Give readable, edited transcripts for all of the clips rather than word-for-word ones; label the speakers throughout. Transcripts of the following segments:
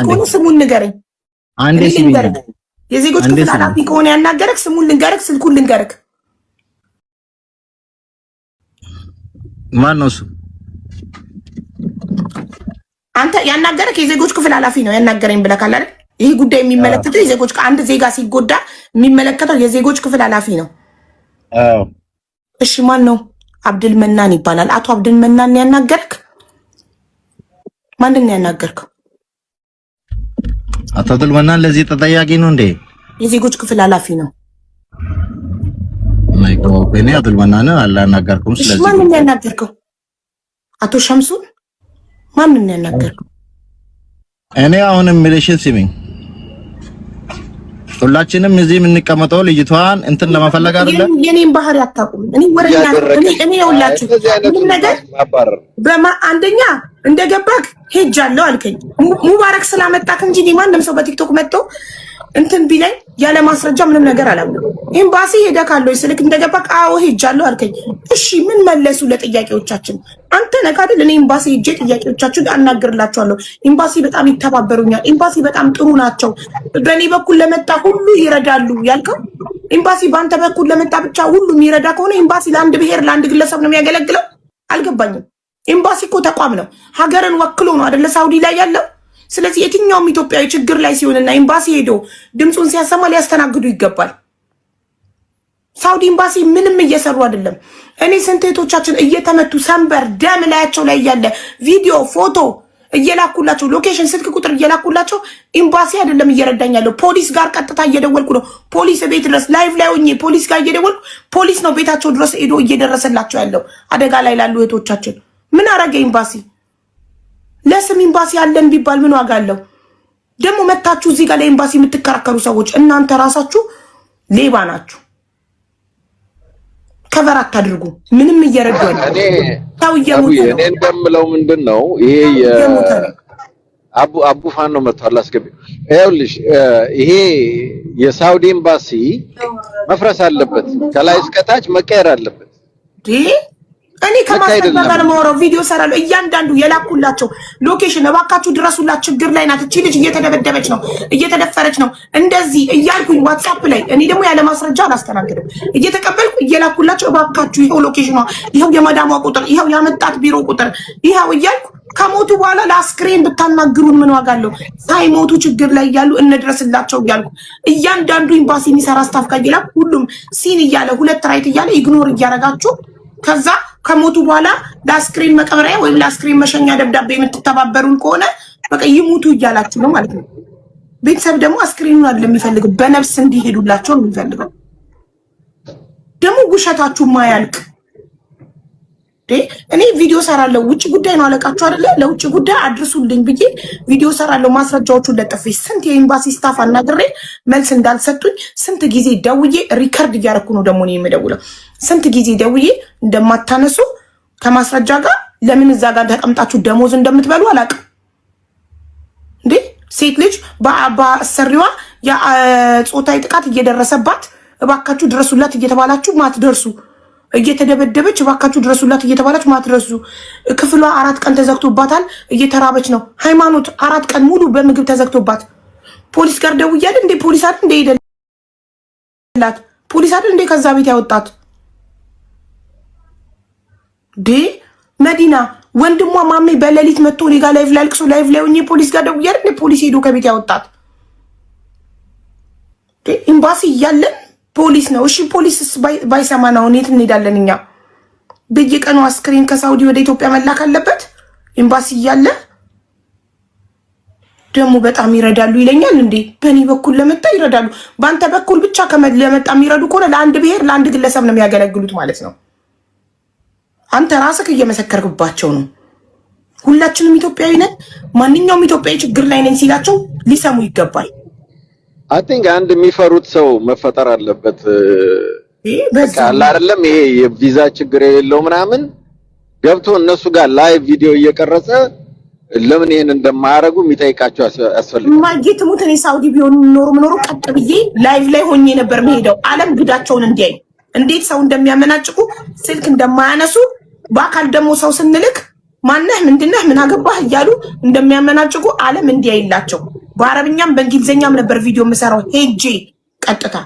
Speaker 1: ከሆነ ስሙን ንገረኝ።
Speaker 2: አንዴ ሲቢኝ
Speaker 1: የዜጎች ክፍል ኃላፊ ከሆነ ያናገረክ ስሙን ልንገርክ፣ ስልኩን ልንገርክ።
Speaker 2: ማን ነው እሱ?
Speaker 1: አንተ ያናገረክ የዜጎች ክፍል ኃላፊ ነው ያናገረኝ ብለካል አይደል? ይሄ ጉዳይ የሚመለከተው የዜጎች አንድ ዜጋ ሲጎዳ የሚመለከተው የዜጎች ክፍል ኃላፊ ነው።
Speaker 2: አዎ
Speaker 1: እሺ፣ ማን ነው? አብዱል መናን ይባላል። አቶ አብዱል መናን ያናገርክ? ማንን ያናገርከው?
Speaker 2: አቶ አብዱል መናን ለዚህ ተጠያቂ ነው እንዴ?
Speaker 1: የዜጎች ክፍል ኃላፊ ነው።
Speaker 2: ማይኮ በኔ አብዱል መናን አላናገርኩም። ስለዚህ
Speaker 1: ማንን ያናገርከው? አቶ ሸምሱን ማንን ያናገርከው?
Speaker 2: እኔ አሁንም ምልሽት ሲሚኝ ሁላችንም እዚህ የምንቀመጠው ልጅቷን እንትን ለማፈለግ አይደለ?
Speaker 1: የኔን ባህሪ አታውቁም። እኔ ወረኛ እኔ ያውላችሁ ምን ነገር አንደኛ እንደገባክ ሄጃለሁ አልከኝ። ሙባረክ ስላመጣክ እንጂ ማንም ሰው በቲክቶክ መጥቶ እንትን ቢለኝ ያለ ማስረጃ ምንም ነገር አላምንም። ኤምባሲ ሄደህ ካለው ስልክ እንደገባክ አዎ ሄጃለሁ አልከኝ። እሺ ምን መለሱ ለጥያቄዎቻችን? አንተ ነህ አይደል? እኔ ኤምባሲ ሄጄ ጥያቄዎቻችን አናግርላችኋለሁ። ኤምባሲ በጣም ይተባበሩኛል። ኤምባሲ በጣም ጥሩ ናቸው። በእኔ በኩል ለመጣ ሁሉ ይረዳሉ ያልከው ኤምባሲ በአንተ በኩል ለመጣ ብቻ ሁሉ የሚረዳ ከሆነ ኤምባሲ ለአንድ ብሔር ለአንድ ግለሰብ ነው የሚያገለግለው? አልገባኝም። ኤምባሲ እኮ ተቋም ነው። ሀገርን ወክሎ ነው አይደለ ሳውዲ ላይ ያለው። ስለዚህ የትኛውም ኢትዮጵያዊ ችግር ላይ ሲሆንና ኤምባሲ ሄዶ ድምፁን ሲያሰማ ሊያስተናግዱ ይገባል። ሳውዲ ኤምባሲ ምንም እየሰሩ አይደለም። እኔ ስንት እህቶቻችን እየተመቱ ሰንበር ደም ላያቸው ላይ ያለ ቪዲዮ ፎቶ እየላኩላቸው ሎኬሽን ስልክ ቁጥር እየላኩላቸው ኤምባሲ አይደለም እየረዳኝ ያለው ፖሊስ ጋር ቀጥታ እየደወልኩ ነው። ፖሊስ ቤት ድረስ ላይቭ ላይ ሆኜ ፖሊስ ጋር እየደወልኩ ፖሊስ ነው ቤታቸው ድረስ ሄዶ እየደረሰላቸው ያለው አደጋ ላይ ላሉ እህቶቻችን። ምን አረገ ኤምባሲ? ለስም ኤምባሲ አለን ቢባል ምን ዋጋ አለው? ደግሞ መታችሁ እዚህ ጋር ለኤምባሲ የምትከራከሩ ሰዎች እናንተ ራሳችሁ ሌባ ናችሁ። ከቨር አታድርጉ። ምንም እየረዱ ያለ ታው እየሞተ ነው።
Speaker 3: እኔ እንደምለው ምንድነው ይሄ አቡ ፋን ነው መጥቷል። አስገቢ ይኸውልሽ፣ ይሄ የሳውዲ ኤምባሲ መፍረስ አለበት። ከላይ እስከ ታች መቀየር አለበት።
Speaker 1: እኔ ከማስረጃ ጋር ማወራው ቪዲዮ ሰራለሁ። እያንዳንዱ የላኩላቸው ሎኬሽን እባካችሁ ድረሱላት፣ ችግር ላይ ናት እቺ ልጅ፣ እየተደበደበች ነው፣ እየተደፈረች ነው፣ እንደዚህ እያልኩኝ ዋትስአፕ ላይ እኔ ደግሞ ያለ ማስረጃ አላስተናግድም። እየተቀበልኩ እየላኩላቸው እባካችሁ ይሄው ሎኬሽኗ፣ ይሄው የማዳሟ ቁጥር፣ ይሄው ያመጣት ቢሮ ቁጥር፣ ይሄው እያልኩ ከሞቱ በኋላ ለአስክሬን ብታናግሩን ምን ዋጋ አለው? ሳይሞቱ ችግር ላይ እያሉ እንድረስላቸው እያልኩ እያንዳንዱ ኤምባሲ የሚሰራ ስታፍ ጋር እየላኩ ሁሉም ሲን እያለ ሁለት ራይት እያለ ኢግኖር እያረጋችሁ ከዛ ከሞቱ በኋላ ለአስክሬን መቀበሪያ ወይም ለአስክሬን መሸኛ ደብዳቤ የምትተባበሩን ከሆነ በቃ ይሙቱ እያላችሁ ነው ማለት ነው። ቤተሰብ ደግሞ አስክሬኑን አይደለም የሚፈልገው በነፍስ እንዲሄዱላቸው ነው የሚፈልገው። ደግሞ ውሸታችሁ ማያልቅ እኔ ቪዲዮ ሰራለሁ። ውጭ ጉዳይ ነው አለቃችሁ አይደለ? ለውጭ ጉዳይ አድርሱልኝ ብዬ ቪዲዮ ሰራለሁ። ማስረጃዎቹን ለጥፌ ስንት የኤምባሲ ስታፍ አናግሬ መልስ እንዳልሰጡኝ ስንት ጊዜ ደውዬ ሪከርድ እያደረኩ ነው ደግሞ ነው የምደውለው። ስንት ጊዜ ደውዬ እንደማታነሱ ከማስረጃ ጋር ለምን እዛ ጋር ተቀምጣችሁ ደሞዝ እንደምትበሉ አላውቅም እንዴ። ሴት ልጅ በአሰሪዋ የጾታዊ ጥቃት እየደረሰባት እባካችሁ ድረሱላት እየተባላችሁ ማትደርሱ፣ እየተደበደበች እባካችሁ ድረሱላት እየተባላችሁ ማትደርሱ፣ ክፍሏ 4 ቀን ተዘግቶባታል እየተራበች ነው። ሃይማኖት 4 ቀን ሙሉ በምግብ ተዘግቶባት ፖሊስ ጋር ደውያለሁ። እንዴ ፖሊስ አይደል እንደ ሄደላት ፖሊስ አይደል እንደ ከዛ ቤት ያወጣት መዲና ወንድሟ ማሜ በሌሊት መጥቶ እኔ ጋር ላይቭ ላይ አልቅሶ ላይቭ ላይ ሆኜ ፖሊስ ጋር ደውያለሁ። እንደ ፖሊስ ሄዶ ከቤት ያወጣት ኤምባሲ እያለን ፖሊስ ነው። እሺ ፖሊስ ባይሰማ ነው የት እንሄዳለን እኛ? በየቀኑ አስክሬን ከሳውዲ ወደ ኢትዮጵያ መላክ አለበት ኤምባሲ እያለ ደግሞ በጣም ይረዳሉ ይለኛል እንዴ። በእኔ በኩል ለመጣ ይረዳሉ። በአንተ በኩል ብቻ ለመጣ የሚረዱ ከሆነ ለአንድ ብሔር ለአንድ ግለሰብ ነው የሚያገለግሉት ማለት ነው። አንተ ራስህ እየመሰከርክባቸው ነው። ሁላችንም ኢትዮጵያዊ ነን። ማንኛውም ኢትዮጵያዊ ችግር ላይ ነን ሲላቸው ሊሰሙ ይገባል።
Speaker 3: አይ ቲንክ አንድ የሚፈሩት ሰው መፈጠር አለበት። በቃ አይደለም ይሄ የቪዛ ችግር የሌለው ምናምን ገብቶ እነሱ ጋር ላይቭ ቪዲዮ እየቀረጸ ለምን ይሄን እንደማያረጉ የሚጠይቃቸው ያስፈልጋል። ማግኘት ሙት እኔ ሳውዲ ቢሆን ኖሮ ቀጥ ብዬ ላይቭ ላይ ሆኜ ነበር መሄደው ዓለም ግዳቸውን እንዲያይ እንዴት ሰው እንደሚያመናጭቁ ስልክ እንደማያነሱ በአካል ደግሞ ሰው ስንልክ
Speaker 1: ማነህ ምንድነህ ምን አገባህ እያሉ እንደሚያመናጭቁ ዓለም እንዲያይላቸው በአረብኛም በእንግሊዘኛም ነበር ቪዲዮ የምሰራው ሄጄ ቀጥታ።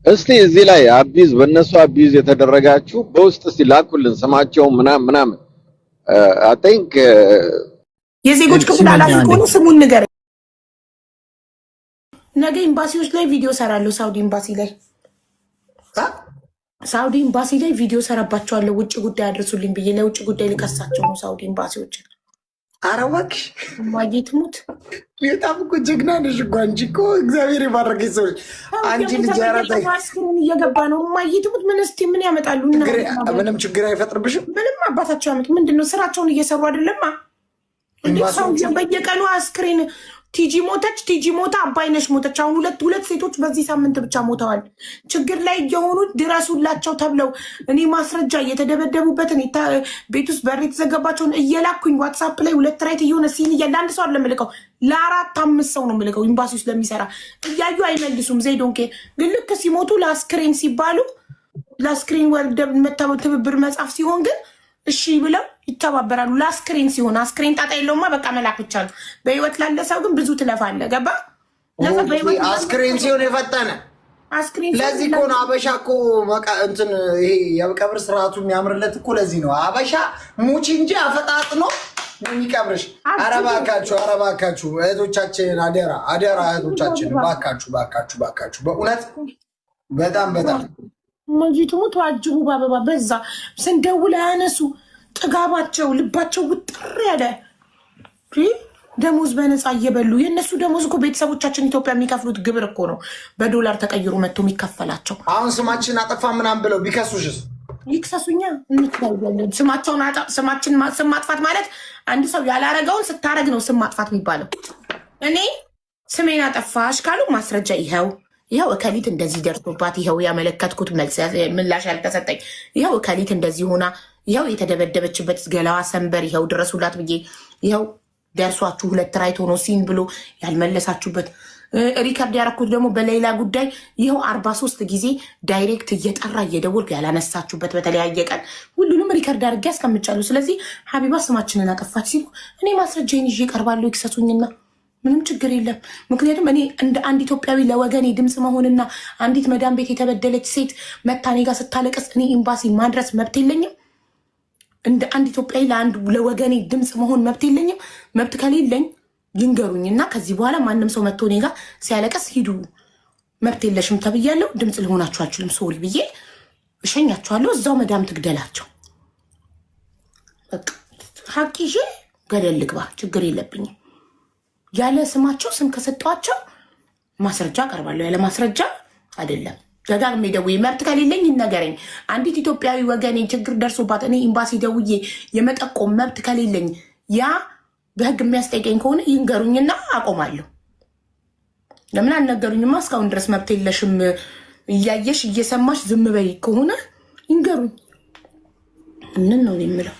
Speaker 3: እስቲ እዚህ ላይ አቢዝ በእነሱ አቢዝ የተደረጋችሁ በውስጥ እስቲ ላኩልን ስማቸው ምናምን I think
Speaker 1: የዜጎች ክፍል ኃላፊ ከሆነ ስሙን ንገር። ነገ ኤምባሲዎች ላይ ቪዲዮ ሰራለሁ። ሳውዲ ኤምባሲ ላይ ቪዲዮ ሰራባቸዋለሁ። ውጭ ጉዳይ አድርሱልኝ ብዬ ለውጭ ጉዳይ ሊከሳቸው ነው ሳውዲ ኤምባሲዎች።
Speaker 4: ኧረ እባክሽ
Speaker 1: ማጌት ሙት
Speaker 4: በጣም እኮ ጀግና ነሽ እኮ አንቺ እኮ እግዚአብሔር የባረከሽ ሰው አንቺ ልጅ አራታይ
Speaker 1: አስክሬን እየገባ ነው። ማጌት ሙት ምን እስቲ ምን ያመጣሉ?
Speaker 4: ምንም ችግር አይፈጥርብሽም።
Speaker 1: ምንም አባታቸው ያመጡ ምንድነው? ስራቸውን እየሰሩ አይደለማ እንዴ? ሰው በየቀኑ አስክሬን ቲጂ ሞተች፣ ቲጂ ሞታ፣ አባይነሽ ሞተች። አሁን ሁለት ሴቶች በዚህ ሳምንት ብቻ ሞተዋል። ችግር ላይ እየሆኑ ድረሱላቸው ተብለው እኔ ማስረጃ እየተደበደቡበትን ቤት ውስጥ በር የተዘገባቸውን እየላኩኝ ዋትሳፕ ላይ 2 ራይት እየሆነ ሲል እያለ አንድ ሰው ለምልከው ለ4-5 ሰው ነው ምልከው። ኤምባሲ ውስጥ ለሚሰራ እያዩ አይመልሱም። ዘይዶንኬ ግን ልክ ሲሞቱ ለአስክሬን ሲባሉ ለአስክሬን ወርደ ትብብር መጻፍ ሲሆን ግን እሺ ብለው ይተባበራሉ። ለአስክሬን ሲሆን አስክሬን ጣጣ የለውማ በቃ መላክ ብቻ ነው። በህይወት ላለ ሰው ግን ብዙ ትለፋለህ። ገባ?
Speaker 4: አስክሬን ሲሆን የፈጠነ
Speaker 1: አስክሬን
Speaker 4: ለዚህ እኮ ነው አበሻ እኮ እንትን ይሄ የቀብር ስርዓቱ የሚያምርለት እኮ ለዚህ ነው። አበሻ ሙቺ እንጂ አፈጣጥ ነው የሚቀብርሽ። ኧረ እባካችሁ እህቶቻችን አደራ እህቶቻችን ባካችሁ በእውነት በጣም
Speaker 1: መጂቱ ተዋጅቡ ባበባ በዛ ስንደውል አያነሱ ጥጋባቸው ልባቸው ውጥር ያለ ደሞዝ በነፃ እየበሉ የእነሱ ደሞዝ እኮ ቤተሰቦቻችን ኢትዮጵያ የሚከፍሉት ግብር እኮ ነው በዶላር ተቀይሮ መጥቶ የሚከፈላቸው።
Speaker 4: አሁን ስማችን አጠፋ ምናምን ብለው ቢከሱሽስ?
Speaker 1: ይክሰሱኛ። እንታያለን። ስም ማጥፋት ማለት አንድ ሰው ያላረገውን ስታረግ ነው ስም ማጥፋት የሚባለው። እኔ ስሜን አጠፋሽ ካሉ ማስረጃ ይኸው እከሊት እንደዚህ ደርሶባት ይኸው ያመለከትኩት ምላሽ ያልተሰጠኝ ይኸው እከሊት እንደዚህ ሆና ይኸው የተደበደበችበት ገላዋ ሰንበር ይኸው ድረሱላት ብዬ ይኸው ደርሷችሁ 2 ራይት ሆኖ ሲን ብሎ ያልመለሳችሁበት ሪከርድ ያረኩት ደግሞ በሌላ ጉዳይ ይኸው 43 ጊዜ ዳይሬክት እየጠራ እየደወልኩ ያላነሳችሁበት በተለያየ ቀን ሁሉንም ሪከርድ አድርጌ ያስቀምጫለሁ። ስለዚህ ሀቢባ ስማችንን አጠፋች ሲሉ እኔ ማስረጃዬን ይዤ እቀርባለሁ። ይክሰሱኝና ምንም ችግር የለም። ምክንያቱም እኔ እንደ አንድ ኢትዮጵያዊ ለወገኔ ድምፅ መሆንና አንዲት መዳም ቤት የተበደለች ሴት መታኔ ጋር ስታለቅስ እኔ ኤምባሲ ማድረስ መብት የለኝም? እንደ አንድ ኢትዮጵያዊ ለወገኔ ድምፅ መሆን መብት የለኝም? መብት ከሌለኝ ይንገሩኝና ከዚህ በኋላ ማንም ሰው መጥቶ እኔ ጋር ሲያለቅስ ሂዱ መብት የለሽም ተብያለሁ፣ ድምፅ ልሆናችሁ አልችልም፣ ሶሪ ብዬ እሸኛችኋለሁ። እዛው መዳም ትግደላቸው። ሀቅ ይዤ ገደል ልግባ፣ ችግር የለብኝም። ያለ ስማቸው ስም ከሰጧቸው ማስረጃ አቀርባለሁ። ያለ ማስረጃ አይደለም። ደጋግሜ ደውዬ መብት ከሌለኝ ይነገረኝ። አንዲት ኢትዮጵያዊ ወገኔ ችግር ደርሶባት እኔ ኤምባሲ ደውዬ የመጠቆም መብት ከሌለኝ ያ በህግ የሚያስጠይቀኝ ከሆነ ይንገሩኝና አቆማለሁ። ለምን አልነገሩኝማ? እስካሁን ድረስ መብት የለሽም እያየሽ እየሰማሽ ዝም በይ ከሆነ ይንገሩኝ። ምን ነው የምለው?